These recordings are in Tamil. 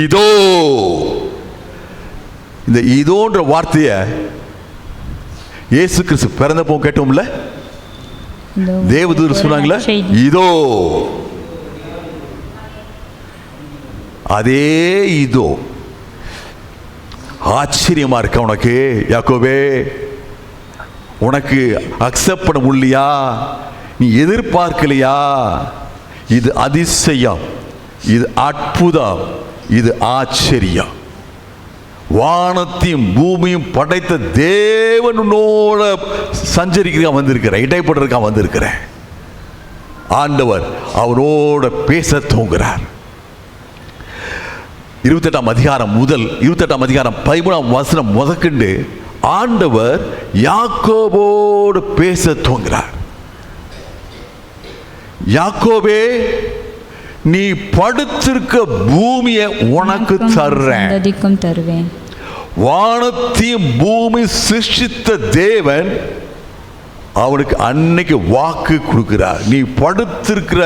இதோ. இந்த இதோன்ற வார்த்தைய இயேசு கிறிஸ்து பிறந்தப்போ கேட்டோம்ல, தேவதூதர் சொன்னாங்களே இதோ. அதே இதோ ஆச்சரியமா இருக்க உனக்கு யாக்கோபே, உனக்கு அக்செப்ட் பண்ண முடியலையா, நீ எதிர்பார்க்கலையா? இது அதிசயம், இது அற்புதம், இது ஆச்சரியம். வானத்தையும் பூமியும் படைத்த தேவனோட சஞ்சரிக்க வந்திருக்கிற, இடைப்படுறதுக்கா வந்திருக்கிற ஆண்டவர் அவரோட பேச தூங்குறார். 28ஆம் அதிகாரம் முதல் 28ஆம் அதிகாரம் 13ஆம் வசனம் முதற்கொண்டு ஆண்டவர் யாக்கோபோடு பேச துவங்குகிறார். யாக்கோபே, நீ படுத்திருக்க பூமியை உனக்கு தருவேன். வானத்தையும் பூமி சிருஷ்டித்த தேவன் அவனுக்கு அன்னைக்கு வாக்கு கொடுக்கிறார். நீ படுத்திருக்கிற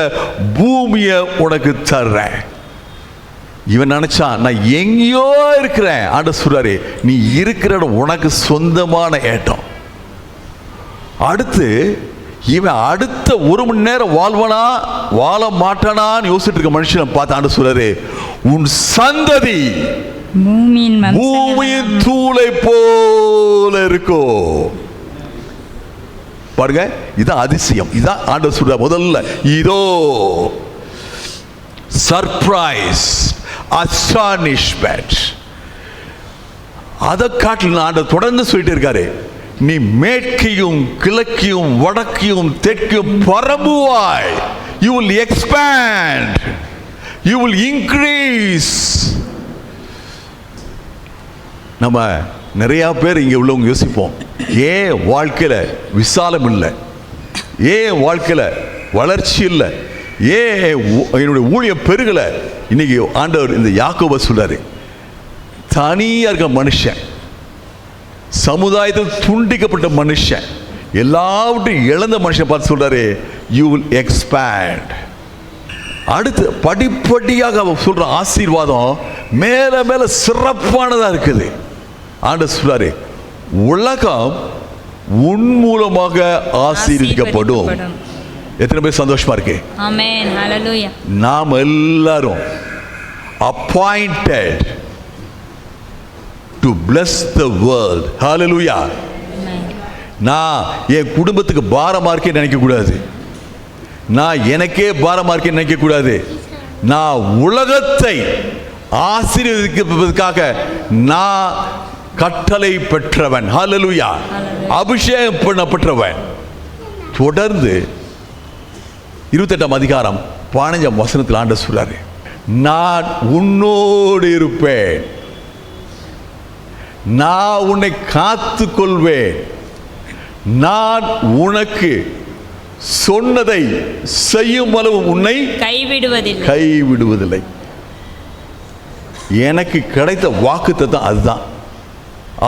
பூமியை உனக்கு தர்றேன். இவன் நினைச்சான் நான் எங்கேயோ இருக்கிறேன். ஆண்டவர் சொல்றாரு, நீ இருக்கிற இடம் உனக்கு சொந்தமான இடம். அடுத்து இவன் அடுத்த 1 மணி நேரம் வாழ்வனா வாழ மாட்டானான்னு யோசிச்சுட்டு இருக்க மனுஷனை பார்த்து ஆண்டவர் சொல்றாரு, உன் சந்ததி பூமியின் தூளை போல இருக்கோ. பாருங்க, இதான் அதிசயம். இதான் ஆண்டவர் சொல்ற முதல்ல இதோ சர்ப்ரைஸ், அஸ்டானிஷ்மென்ட். அதை காட்டில் ஆண்டவர் தொடர்ந்து சொல்லிட்டு இருக்காரு, நீ மேற்கையும் கிழக்கையும் வடக்கையும் தெற்கையும் பரம்புவாய். You will expand, you will increase. நம்ம நிறைய பேர் இங்கே உள்ளவங்க யோசிப்போம், ஏன் வாழ்க்கையில விசாலம் இல்லை, ஏன் வாழ்க்கையில வளர்ச்சி இல்லை, ஏன் என்னுடைய ஊழியம் பெருகலை. இன்னைக்கு ஆண்டவர் இந்த யாக்கோபை சொல்றாரு, தனியா இருக்க மனுஷன், சமுதாயத்தில் துண்டிக்கப்பட்ட மனுஷன், எல்லாவற்றையும் இழந்த மனுஷன் பார்த்து சொல்றாரு, யூ வில் எக்ஸ்பேண்ட். அடுத்து படிப்படியாக அவர் சொல்ற ஆசீர்வாதம் மேல மேல சிறப்பானதா இருக்குது. ஆண்டவர் சொல்றாரு, உலகம் உன் மூலமாக ஆசீர்வதிக்கப்படும். எத்தனை பேர் சந்தோஷமா இருக்கு? ஆமென், ஹalleluya. நாம் எல்லாரும் appointed to bless the world. hallelujah. நான் என் குடும்பத்துக்கு பாரமா இருக்கே நினைக்க கூடாது, நான் எனக்கே பாரமா இருக்கே நினைக்க கூடாது. நான் உலகத்தை ஆசீர்வதிப்பதற்காக நான் கட்டளை பெற்றவன். hallelujah. அபிஷேகம் பண்ணப்பட்டவன். தொடர்ந்து 28ஆம் அதிகாரம் 15ஆம் வசனத்தில் ஆண்டவர் சொல்றாரு, நான் உன்னோடு இருப்பேன், நான் உன்னை காத்து கொள்வேன், நான் உனக்கு சொன்னதை செய்யும் அளவு உன்னை கைவிடுவதில்லை. எனக்கு கிடைத்த வாக்குத்தத்தம் அதுதான்.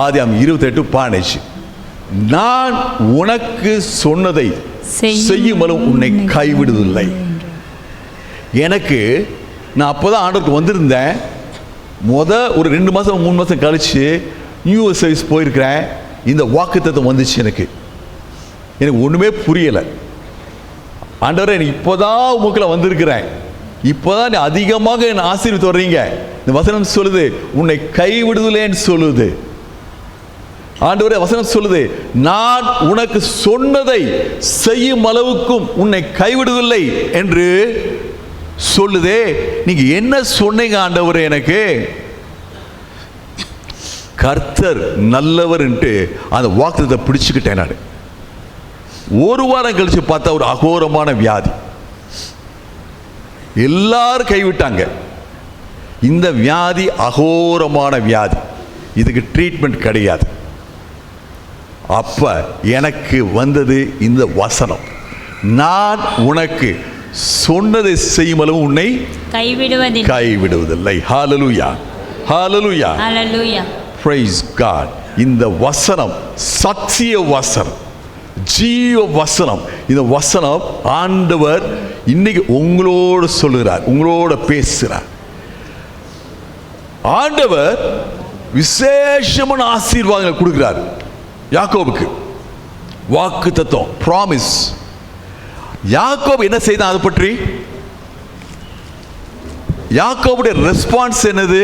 ஆதியாகமம் 28:15. நான் உனக்கு சொன்னதை செய்யும் அளவு உன்னை கைவிடுவதில்லை. எனக்கு நான் அப்போதான் ஆண்டவருக்கு வந்திருந்தேன். ஒரு 2 மாதம் 3 மாதம் கழிச்சு யூஎஸ் சர்வீஸ் போயிருக்கிறேன். இந்த வாக்குத்தத்தம் வந்துச்சு. எனக்கு ஒன்றுமே புரியலை. ஆண்டவரே, எனக்கு இப்போதான் உமக்குள்ள வந்திருக்கிறேன், இப்போதான் நீ அதிகமாக என்னை ஆசீர்வதித்து வர்றீங்க. இந்த வசனம் சொல்லுது, உன்னை கைவிடுதலேன்னு சொல்லுது. ஆண்டவரே, வசனம் சொல்லுது, நான் உனக்கு சொன்னதை செய்யும் அளவுக்கும் உன்னை கைவிடுவதில்லை என்று சொல்லுதே. நீங்க என்ன சொன்னீங்க ஆண்டவரே? எனக்கு கர்த்தர் நல்லவர் என்று அந்த வாக்குத்தத்தை பிடிச்சுக்கிட்டேன். நான் 1 வாரம் கழிச்சு பார்த்தா ஒரு அகோரமான வியாதி, எல்லாரும் கைவிட்டாங்க. இந்த வியாதி அகோரமான வியாதி, இதுக்கு ட்ரீட்மெண்ட் கிடையாது. அப்ப எனக்கு வந்தது இந்த வசனம், நான் உனக்கு சொன்னதை செய்யும் அளவு உன்னை கைவிடுவதில்லை. ஹalleluya, ஹalleluya, ஹalleluya, praise God. இந்த வசனம் சத்திய வசனம், ஜீவ வசனம். இந்த வசனம் ஆண்டவர் இன்னைக்கு உங்களோடு சொல்லுகிறார், உங்களோட பேசுகிறார். ஆண்டவர் விசேஷமான ஆசீர்வாதங்களை கொடுக்கிறார் யாக்கோபுக்கு. வாக்குத்தத்தம், ப்ராமிஸ். யாக்கோபு என்ன செய்தான்? அது பற்றி யாக்கோபுடைய ரெஸ்பான்ஸ் என்னது?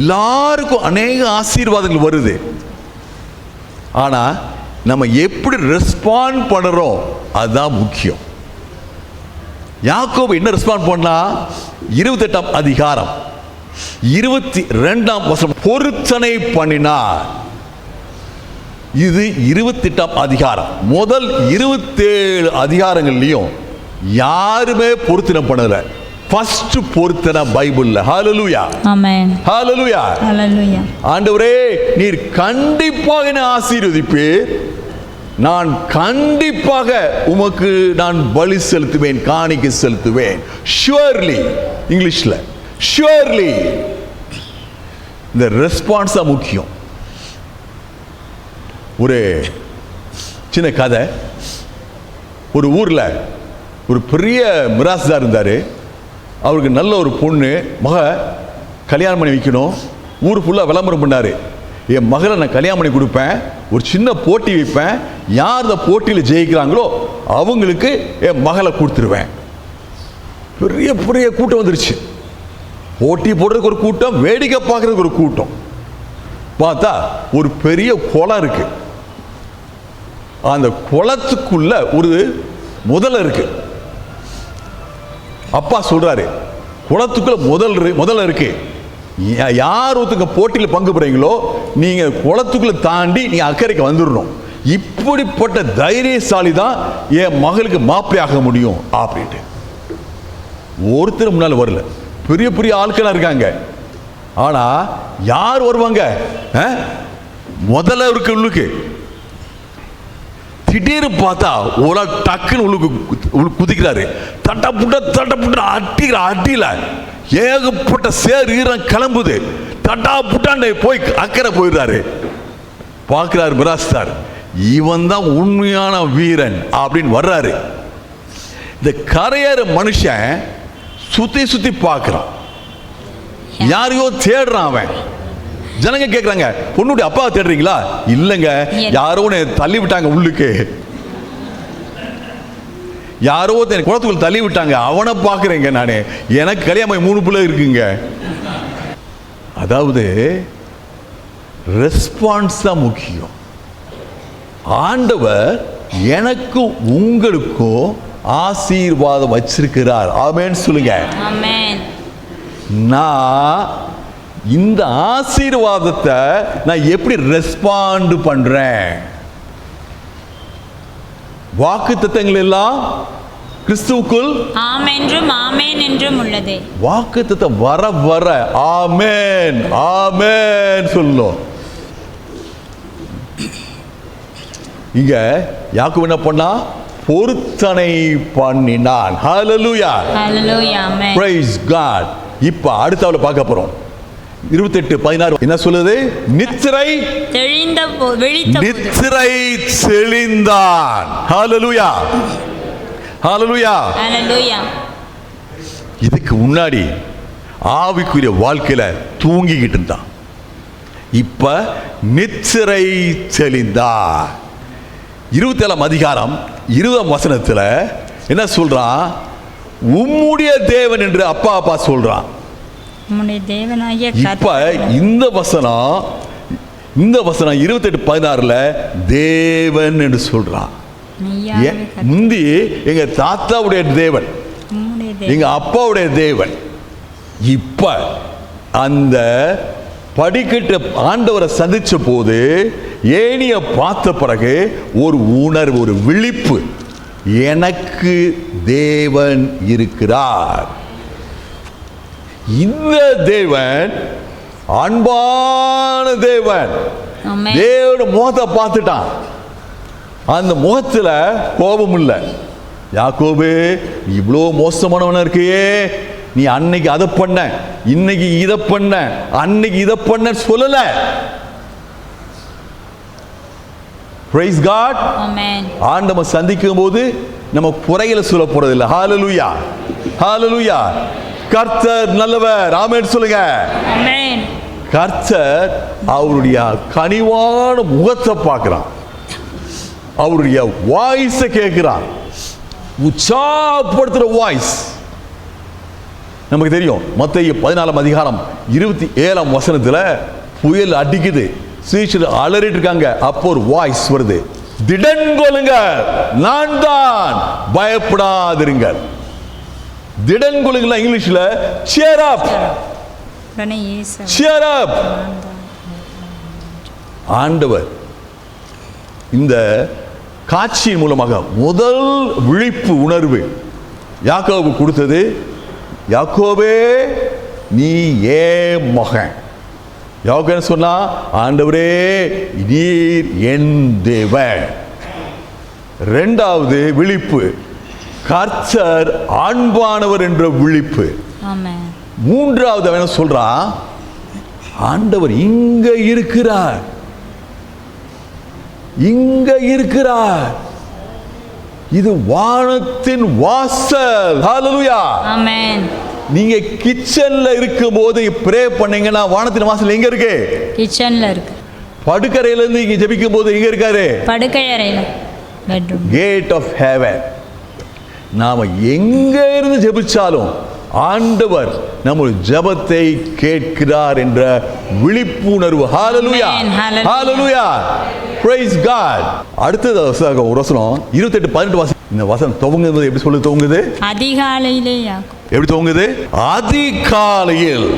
எல்லாருக்கும் அநேக ஆசீர்வாதங்கள் வருது. ஆனா நம்ம எப்படி ரெஸ்பாண்ட் பண்றோம் அதுதான் முக்கியம். யாக்கோபு என்ன ரெஸ்பாண்ட் பண்ணா? 28ஆம் அதிகாரம் 22ஆம் வசனம், பொருத்தனை பண்ணினார். இது 28ஆம் அதிகாரம். முதல் 27 அதிகாரங்கள்லயும் யாருமே பொருத்தனை பண்ணல. ஃபர்ஸ்ட் பொருத்தனை பைபிள்ல. ஹல்லேலூயா, ஆமென், ஹல்லேலூயா, ஹல்லேலூயா. ஆண்டவரே, நீர் கண்டிப்பாக என்னை ஆசீர்வதிப்பீர், நான் கண்டிப்பாக உமக்கு நான் பலி செலுத்துவேன், காணிக்கை செலுத்துவேன். ஷுவர்லி, இங்கிலீஷ்ல ஷுவர்லி. இந்த ரெஸ்பான்ஸ் தான் முக்கியம். ஒரு சின்ன கதை. ஒரு ஊர்ல ஒரு பெரிய மிராஸ்தார் இருந்தாரு. அவருக்கு நல்ல ஒரு பொண்ணு மக கல்யாணம் பண்ணி வைக்கணும். ஊர் ஃபுல்லாக விளம்பரம் பண்ணாரு. என் மகளை நான் கல்யாணம் பண்ணி கொடுப்பேன், ஒரு சின்ன போட்டி வைப்பேன், யார் இந்த போட்டியில் ஜெயிக்கிறாங்களோ அவங்களுக்கு என் மகளை கொடுத்துருவேன். பெரிய பெரிய கூட்டம் வந்துருச்சு. போட்டி போடுறதுக்கு ஒரு கூட்டம், வேடிக்கை பார்க்கறதுக்கு ஒரு கூட்டம். பார்த்தா ஒரு பெரிய குளம் இருக்கு. அந்த குளத்துக்குள்ள ஒரு முதலை இருக்கு. அப்பா சொல்றாரு, குளத்துக்குள்ள முதல்ல இருக்கு, யார் ஒருத்தங்க போட்டியில் பங்கு பெறீங்களோ நீங்க குளத்துக்குள்ள தாண்டி நீ அக்கறைக்கு வந்துடணும். இப்படிப்பட்ட தைரியசாலி தான் என் மகளுக்கு மாப்பிள்ளையாக முடியும் அப்படின்ட்டு. ஒருத்தர் முன்னால வரல. பெரிய பெரிய ஆட்களா இருக்காங்க. ஆனா யார் வருவாங்க? முதல்ல இருக்கு உள்ளுக்கு. திடீர்னு பார்த்தா ஒரு டக்குன்னு உள்ளுக்கு குதிக்கிறாரு. தட்டப்புட்ட அட்டியில ஏகப்பட்ட சேர் ஈரம் கிளம்புது. தட்டா புட்டாண்ட போய் அக்கறை போயிடுறாரு. பார்க்கிறாரு மிராஸ்தார், இவன் தான் உண்மையான வீரன் அப்படின்னு வர்றாரு. இந்த கரையேற மனுஷன் சுத்தி சுத்தி பார்க்கிறான், யாரையோ தேடுறான். அவன் ஜனங்க கேட்குறாங்க, பொண்ணுடைய அப்பாவை தேடுறீங்களா? இல்லைங்க, யாரோ தள்ளி விட்டாங்க உள்ளுக்கு, யாரோ குளத்துக்குள்ள தள்ளி விட்டாங்க, அவனை பார்க்குறேங்க நானே, எனக்கு கல்யாணம் 3 பிள்ளை இருக்குங்க. அதாவது ரெஸ்பான்ஸ் தான் முக்கியம். ஆண்டவர் எனக்கும் உங்களுக்கும் ஆசீர்வாதம் வச்சிருக்கிறார். ஆமென் சொல்லுங்க. ஆமென். நான் இந்த ஆசீர்வாதத்தை நான் எப்படி ரெஸ்பாண்ட் பண்றேன்? வாக்குத்தத்தங்கள் எல்லாம் கிறிஸ்துவுக்குள் ஆமென் என்றும் ஆமென் என்றும் உள்ளதே. வாக்குத்தத்தம் வர வர ஆமென் ஆமென் சொல்லும். இங்க யாக்கோபு என்ன பண்ணா? பொருத்தனை பண்ணினான். ஹல்லேலூயா, ஹல்லேலூயா, ஆமென், பிரைஸ் காட். இப்ப அடுத்தவளை பார்க்க போறோம். 28:16 என்ன சொல்லுது? நித்திரை தெளிந்தான். ஹல்லேலூயா, ஹல்லேலூயா, ஹல்லேலூயா. இதுக்கு முன்னாடி ஆவிக்குரிய வாழ்க்கையில தூங்கிக்கிட்டு இருந்தான். இப்ப நித்திரை தெளிந்தான். 27ஆம் அதிகாரம் 20ஆம் வசனத்துல என்ன சொல்றான்? உம்முடைய தேவன் என்று அப்பா சொல்றான். இப்ப இந்த வசனம் 28:16 தேவன் என்று சொல்றான். முந்தி எங்க தாத்தாவுடைய தேவன், எங்க அப்பாவுடைய தேவன். இப்ப அந்த படிக்கட்டு ஆண்டவரை சந்திச்ச போது ஏனிய பார்த்த பிறகு ஒரு உணர்வு, ஒரு விழிப்பு, எனக்கு தேவன் இருக்கிறார். இந்த தேவன் அன்பான தேவன். தேவனோட முகத்தை பார்த்துட்டான். அந்த முகத்துல கோபம் இல்லை. யாக்கோபு, இவ்வளோ மோசமானவனா இருக்கையே, நீ அன்னைக்கு அதை பண்ண, இன்னைக்கு இதை பண்ண, அன்னைக்கு இதை பண்ண சொல்லல. Praise God. ஆமென். ஆண்டவரை சந்திக்கும் போது நம்ம குறைகளை சொல்ல போறதில்லை. ஹல்லேலூயா, ஹல்லேலூயா. கர்த்தர் நல்லவர். ஆமென் சொல்லுங்க. ஆமென். கர்த்தர் அவருடைய கனிவான முகத்தை பார்க்கிறான், அவருடைய வாய்ஸை கேட்கிறான். உற்சாகப்படுத்துற வாய்ஸ் நமக்கு தெரியும். மத்தேயு 14 அதிகாரம் 27 வசனத்துல புயல் அடிக்குது, சீஷர்கள் அலறிட்டு இருக்காங்க. அப்போ ஒரு வாய்ஸ் வருது, திடன் கொள்ளுங்க, நான் தான், பயப்படாதிருங்கள். திடன் கொள்ளுங்க இங்கிலீஷ்ல cheer up, உடனே இயேசு cheer up. ஆண்டவர் இந்த காட்சியின் மூலமாக முதல் விழிப்பு உணர்வு யாக்கோபு கொடுத்தது, யாக்கோபே நீ ஏன் மகன். யாக்கோபு சொன்னா, ஆண்டவரே நீர் என் தேவன். இரண்டாவது விழிப்பு கர்த்தர் அன்பானவர் என்ற விழிப்பு. ஆமென். மூன்றாவது அவன் சொல்றான், ஆண்டவர் இங்க இருக்கிறார், இங்க இருக்கிறார். இது வானத்தின் வாசல். ஹalleluya. ஆமென். நீங்க கிச்சன்ல இருக்கும்போது ப்ரே பண்ணீங்கன்னா வானத்தின் வாசல் எங்க இருக்கு? கிச்சன்ல இருக்கு. படுக்கறையில இருந்து இங்க ஜெபிக்கும் போது எங்க இருக்காரு? படுக்கை அறையில, பெட்ரூம். Gate of heaven. நாம எங்க இருந்து ஜெபிச்சாலும் ஆண்டவர் நம்ம ஜெபத்தை கேட்கிறார் என்ற விழிப்புணர்வு. ஹalleluya. Amen. Hallelujah. Hallelujah. Praise God. அடுத்தது ஒரு வசனம் 28:18 வாசி. இந்த வசனம் துவங்குது எப்படி சொல்லி துவங்குது? அதிகாலையிலே யாக்கோபு. எப்படி துவங்குது? அதிகாலையில்.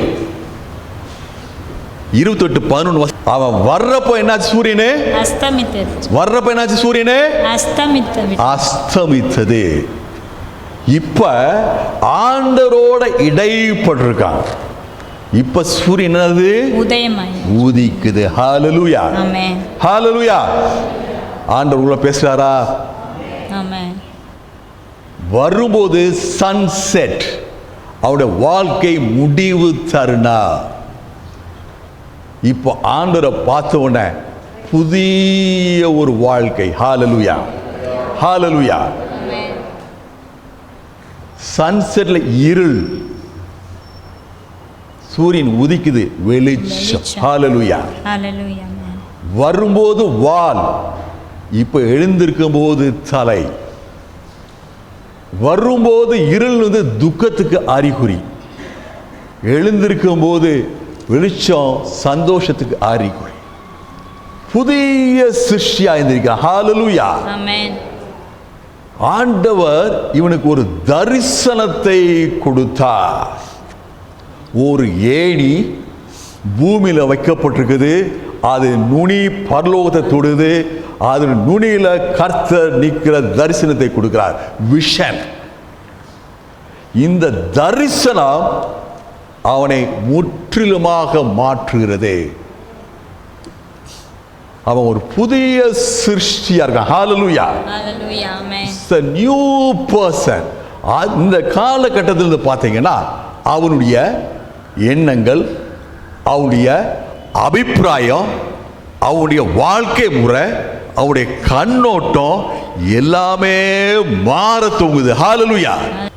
28:11 அவன் வர்றப்ப என்னாச்சு? சூரியனே அஸ்தமித்தது. வர்றப்ப என்னாச்சு? சூரியனே அஸ்தமித்தது. அஸ்தமித்தது. இப்ப ஆண்டரோட இடைப்பட்டிருக்கான். இப்ப சூரியன் என்னது? உதயமாய் உதிக்குது. ஹalleluya. ஆமென். ஹalleluya. ஆண்டவர் உள்ள பேசுறாரா? ஆமென். வரும்போது சன்செட், அவருடைய வாழ்க்கை முடிவு தருணா. இப்போ ஆண்டவரை பார்த்த உடனே புதிய ஒரு வாழ்க்கை. ஹalleluya. ஹalleluya. சன்செட்ல இருள், சூரியன் உதிக்குது, வெளிச்சம். ஹalleluya. ஹalleluya. ஆமென். வரும்போது வால், இப்ப எழுந்திருக்கும் போது தலை. வரும்போது இருள் வந்து துக்கத்துக்கு அறிகுறி, எழுந்திருக்கும் போது வெளிச்சம் சந்தோஷத்துக்கு அறிகுறி. புதிய சிருஷ்டியா இருந்திருக்கிறார். ஹalleluya. ஆமென். ஆண்டவர் இவனுக்கு ஒரு தரிசனத்தை கொடுத்தார். ஒரு ஏணி பூமியில வைக்கப்பட்டிருக்குது, அது நுனி பரலோகத்தை தொடுது, அது நுனியில கர்த்தர் நிற்கிற தரிசனத்தை கொடுக்கிறார். விஷன். இந்த தரிசனம் அவனை முற்றிலுமாக மாற்றுகிறது. அவன் ஒரு புதிய சிருஷ்டியா இருக்கான். ஹalleluya. ஹalleluya. ஆமென். a new person. இந்த காலகட்டத்தில் பார்த்தீங்கன்னா அவனுடைய எண்ணங்கள், அவனுடைய அபிப்பிராயம், அவனுடைய வாழ்க்கை முறை, அவனுடைய கண்ணோட்டம் எல்லாமே மாற துவங்குது. ஹalleluya.